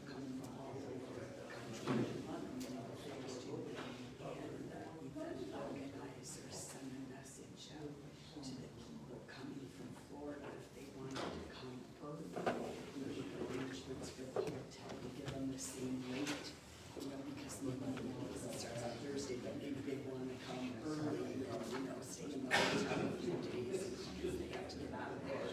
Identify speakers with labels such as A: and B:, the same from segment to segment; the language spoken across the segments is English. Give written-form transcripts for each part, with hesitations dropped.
A: coming from all over the country. Organizers send a message out to the people coming from Florida if they wanted to come early. Make arrangements for the hotel to give them the same rate, because the meeting starts on Thursday, but maybe they want to come early and, stay in the hotel a few days because they have to get out of there.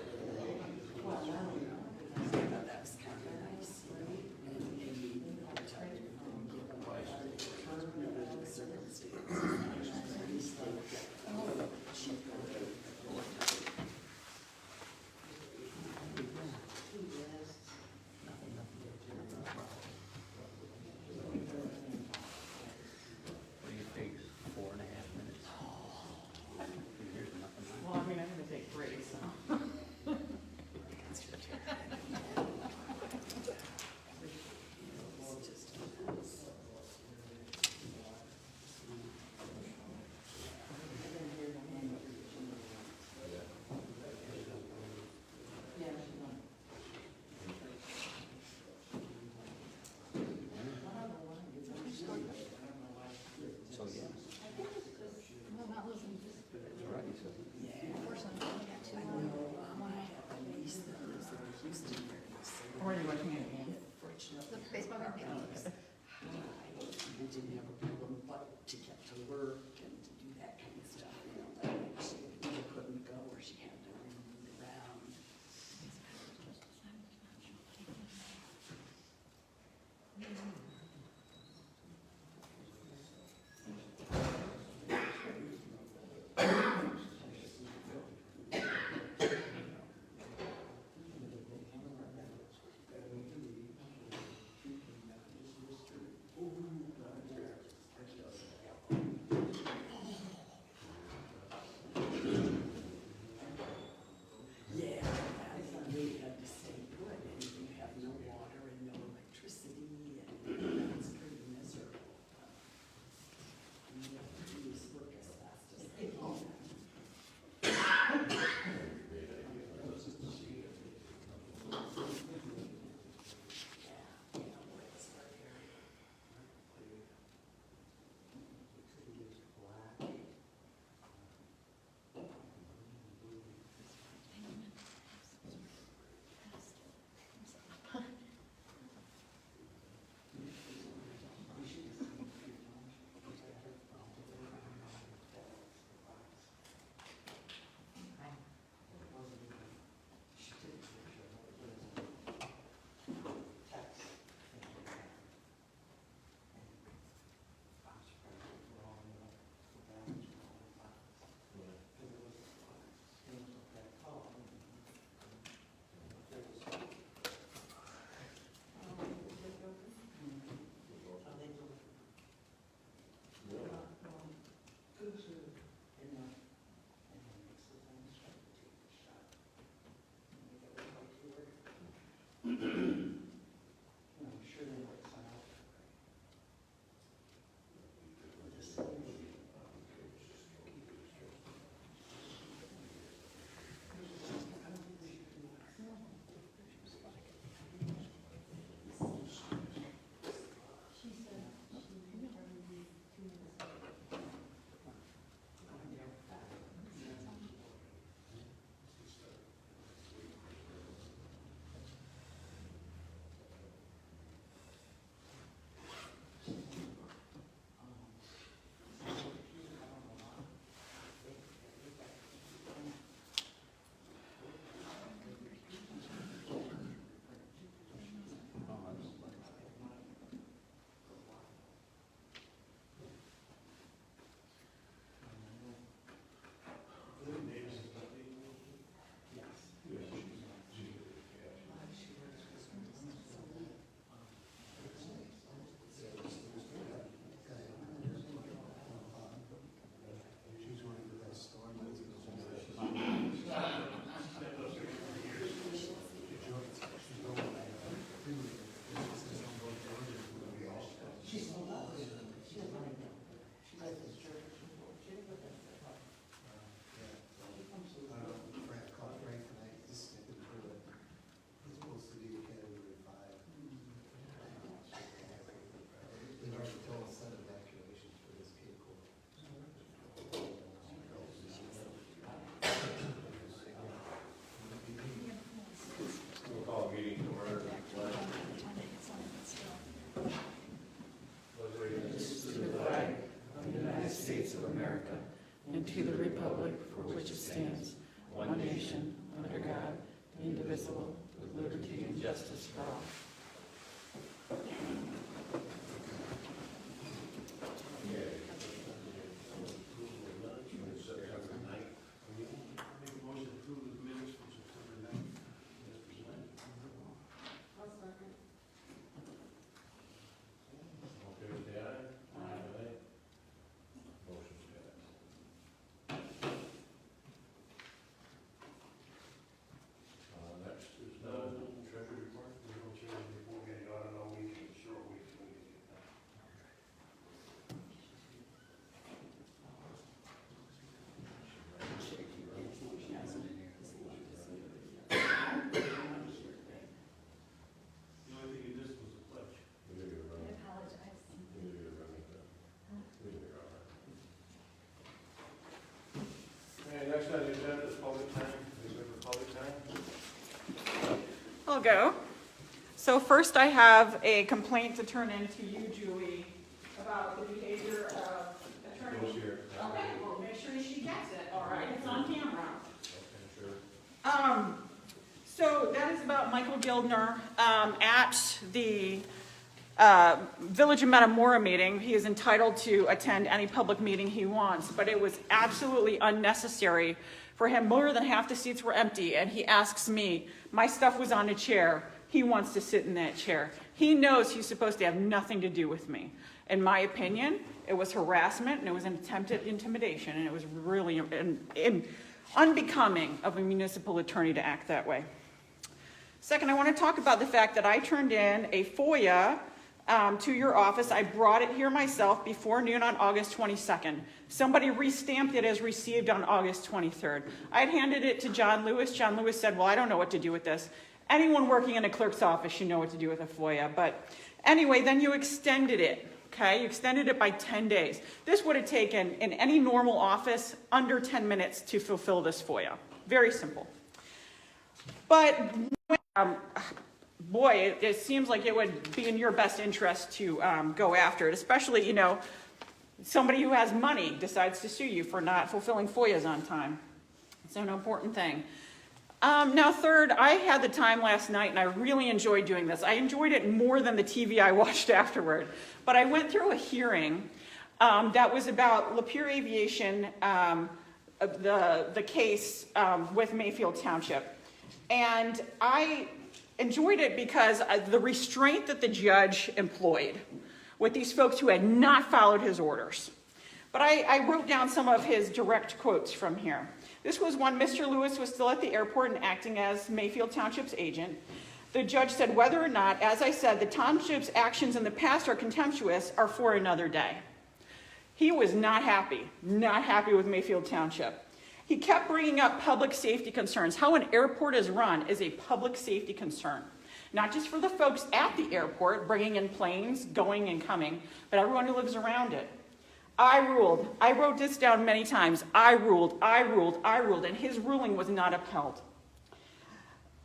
A: indivisible, with liberty and justice for all.
B: Next on the agenda is public time. Is it for public time?
C: I'll go. So first I have a complaint to turn in to you, Julie, about the behavior of attorney.
B: Who's here?
C: Okay, well, make sure she gets it, all right? It's on camera.
B: Okay, sure.
C: So that is about Michael Gildner at the Village of Metamora meeting. He is entitled to attend any public meeting he wants, but it was absolutely unnecessary for him. More than half the seats were empty, and he asks me, my stuff was on a chair. He wants to sit in that chair. He knows he's supposed to have nothing to do with me. In my opinion, it was harassment, and it was an attempted intimidation, and it was really unbecoming of a municipal attorney to act that way. Second, I want to talk about the fact that I turned in a FOIA to your office. I brought it here myself before noon on August 22nd. Somebody restamped it as received on August 23rd. I had handed it to John Lewis. John Lewis said, well, I don't know what to do with this. Anyone working in a clerk's office should know what to do with a FOIA. But anyway, then you extended it, okay? You extended it by 10 days. This would have taken, in any normal office, under 10 minutes to fulfill this FOIA. Very simple. But boy, it seems like it would be in your best interest to go after it, especially, somebody who has money decides to sue you for not fulfilling FOIAs on time. It's an important thing. Now, third, I had the time last night, and I really enjoyed doing this. I enjoyed it more than the TV I watched afterward. But I went through a hearing that was about Lapeer Aviation, the case with Mayfield Township. And I enjoyed it because the restraint that the judge employed with these folks who had not followed his orders. But I wrote down some of his direct quotes from here. This was when Mr. Lewis was still at the airport and acting as Mayfield Township's agent. The judge said, whether or not, as I said, the township's actions in the past are contemptuous are for another day. He was not happy with Mayfield Township. He kept bringing up public safety concerns. How an airport is run is a public safety concern. Not just for the folks at the airport, bringing in planes, going and coming, but everyone who lives around it. I ruled. I wrote this down many times. I ruled, and his ruling was not upheld.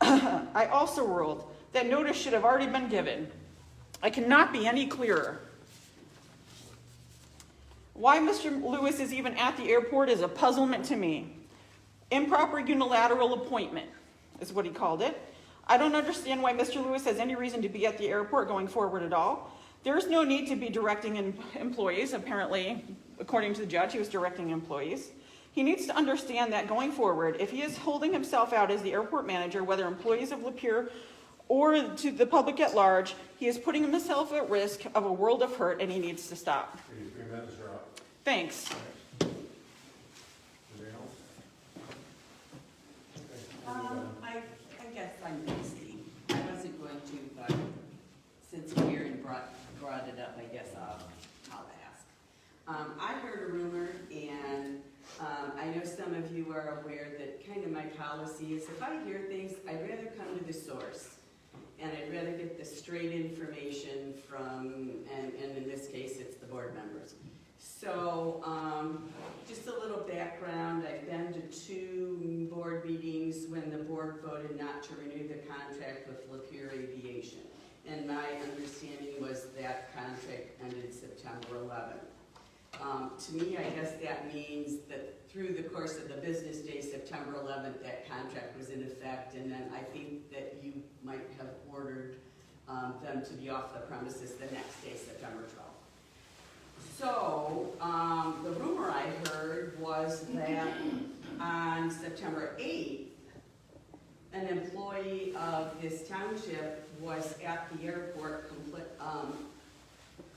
C: I also ruled that notice should have already been given. I cannot be any clearer. Why Mr. Lewis is even at the airport is a puzzlement to me. Improper unilateral appointment is what he called it. I don't understand why Mr. Lewis has any reason to be at the airport going forward at all. There's no need to be directing employees. Apparently, according to the judge, he was directing employees. He needs to understand that going forward, if he is holding himself out as the airport manager, whether employees of Lapeer or to the public at large, he is putting himself at risk of a world of hurt, and he needs to stop.
B: 3 minutes are up.
C: Thanks.
A: I guess I'm busy. I wasn't going to, but since Karen brought it up, I guess I'll ask. I heard a rumor, and I know some of you are aware that kind of my policy is if I hear things, I'd rather come to the source. And I'd rather get the straight information from, and in this case, it's the board members. So, just a little background. I've been to 2 board meetings when the board voted not to renew the contract with Lapeer Aviation. And my understanding was that contract ended September 11th. To me, I guess that means that through the course of the business day, September 11th, that contract was in effect, and then I think that you might have ordered them to be off the premises the next day, September 12th. So, the rumor I heard was that on September 8th, an employee of this township was at the airport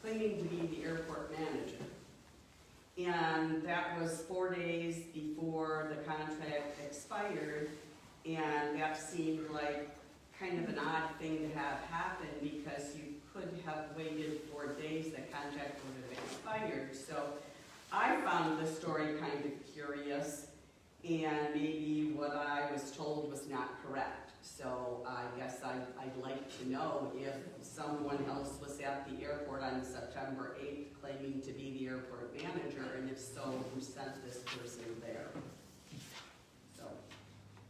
A: claiming to be the airport manager. And that was 4 days before the contract expired, and that seemed like kind of an odd thing to have happen because you could have waited 4 days, the contract would have expired. So I found the story kind of curious, and maybe what I was told was not correct. So I guess I'd like to know if someone else was at the airport on September 8th claiming to be the airport manager, and if so, who sent this person there? So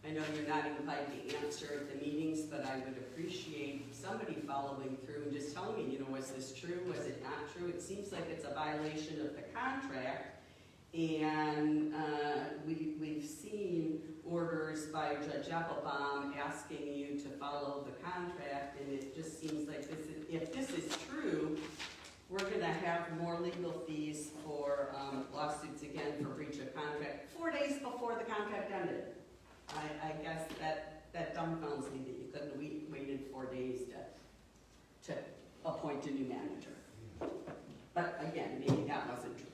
A: I know you're not inclined to answer at the meetings, but I would appreciate somebody following through and just telling me, was this true, was it not true? It seems like it's a violation of the contract. And we've seen orders by Judge Applebaum asking you to follow the contract, and it just seems like if this is true, we're going to have more legal fees for lawsuits again for breach of contract 4 days before the contract ended. I guess that dumbfounds me that you couldn't have waited 4 days to appoint a new manager. But again, maybe that wasn't true.